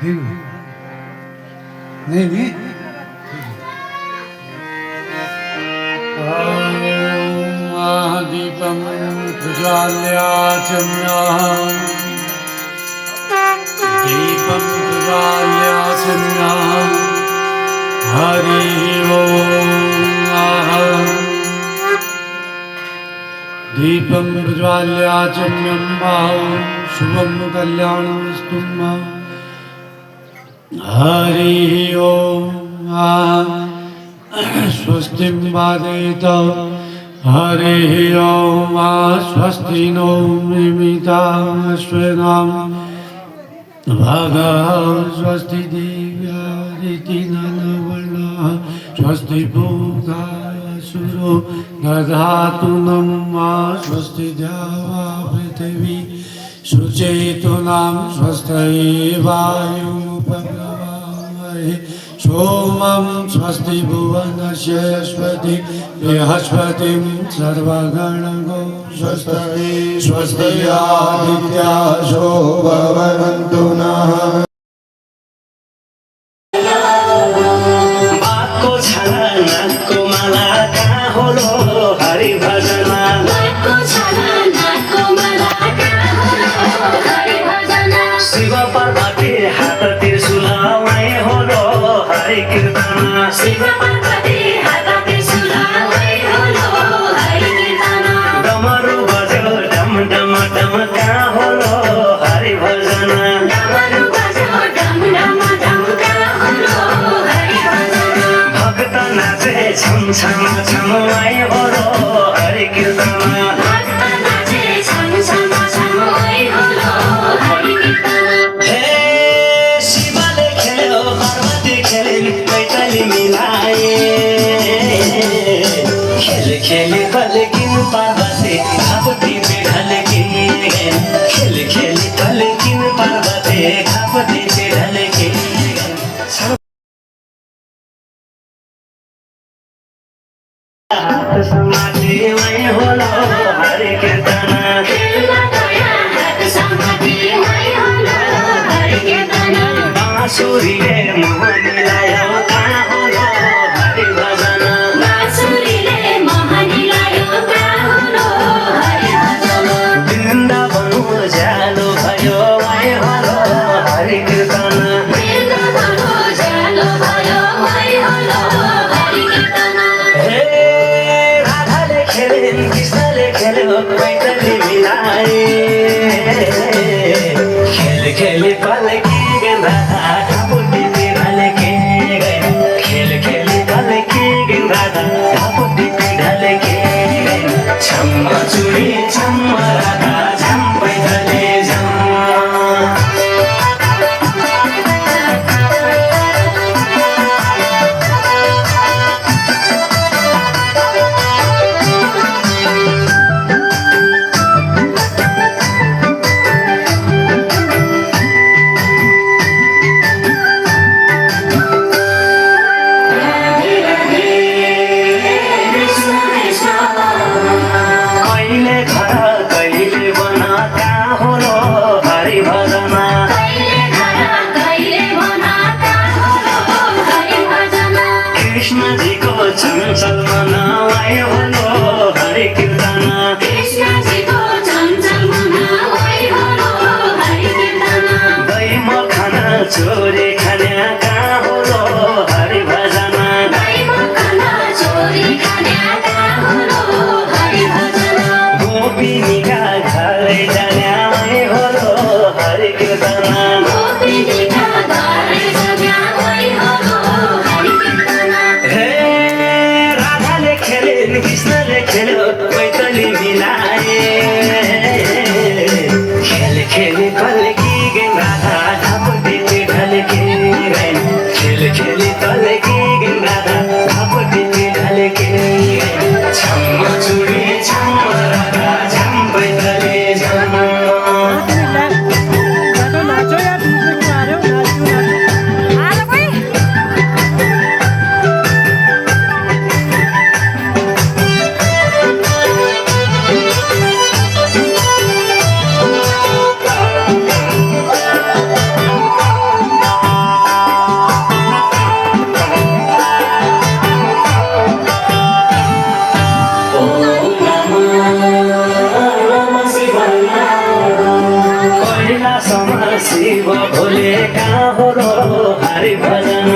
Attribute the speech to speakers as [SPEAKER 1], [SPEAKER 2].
[SPEAKER 1] ठीक नहीं नहीं दीपं प्रज्वाल्याचम्या दीपं प्रज्वाल्याचम्या हरि ओम दीपं प्रज्वाल्याचम्यं शुभं कल्याणमस्तु हरि ओम स्वस्ति वादेत हरि ओम स्वस्ति नो मिमिताश्वेनां भगः स्वस्ति दिव्यादितिनवर्णः स्वस्ति भूगासुरो दधातु नमः स्वस्ति द्यावा पृथिवी सुचेतुनां स्वस्ति वायुपग्रवामहे सोमं स्वस्ति भुवनस्य यस्पति बृहस्पतिं सर्वगणो स्वस्ति स्वस्ति आदित्यासो भवन्तु नः
[SPEAKER 2] शिव पार्वती हात त्रिशूलमै होलो हरि कीर्तन शिव पार्वती हात त्रिशूलमै होलो हरि कीर्तन डमरु बज्यो डम डम डम कहाँ होलो हरि भजन डमरु बज्यो डम डम डम कहाँ होलो हरि भजन भक्त नाचे छम छम छममै होलो हरि कीर्तन भक्त नाचे छम छम छममै होलो हरि कीर्तन खेले पलकिन पार्वती खापटी पे ढलके खेले खेले पलकिन पार्वती खापटी पे ढलके हाथ समाधि मैं होलो हरि कीर्तन हाथ समाधि मैं होलो हरि कीर्तन बांसुरी रे मोह मिलायो कहाँ होलो हरि भजन बांसुरी रे मोह मिलायो कहाँ होलो हरि भजन वृंदावन जालो भयो मैं होलो हरि कीर्तन वृंदावन जालो भयो मैं होलो हरि कीर्तन हे राधाले खेले कृष्णले खेले मैत्री मिलाए खेल खेले पलकी गेंदा ढापुटी पे ढलके गए खेल खेले पलकी गेंदा ढापुटी पे ढलके गए छम्मा चुड़ी छम्मा राधा झम पैदले झम कहिले घर कहिले बन कहाँ होलो हरि भजन कृष्ण जी को चंचल मन मैं होलो हरि कीर्तन दही मखन चोरी खाने कहाँ होलो हरि भजन गोपिनी का घर जाने मैं होलो हरि कीर्तन हे राधाले खेले कृष्णले खेलो मैत्री मिलाए खेल खेले पलकी गेंदा ढापुटी पे ढलके शिव भोले का हो रो हरि भजन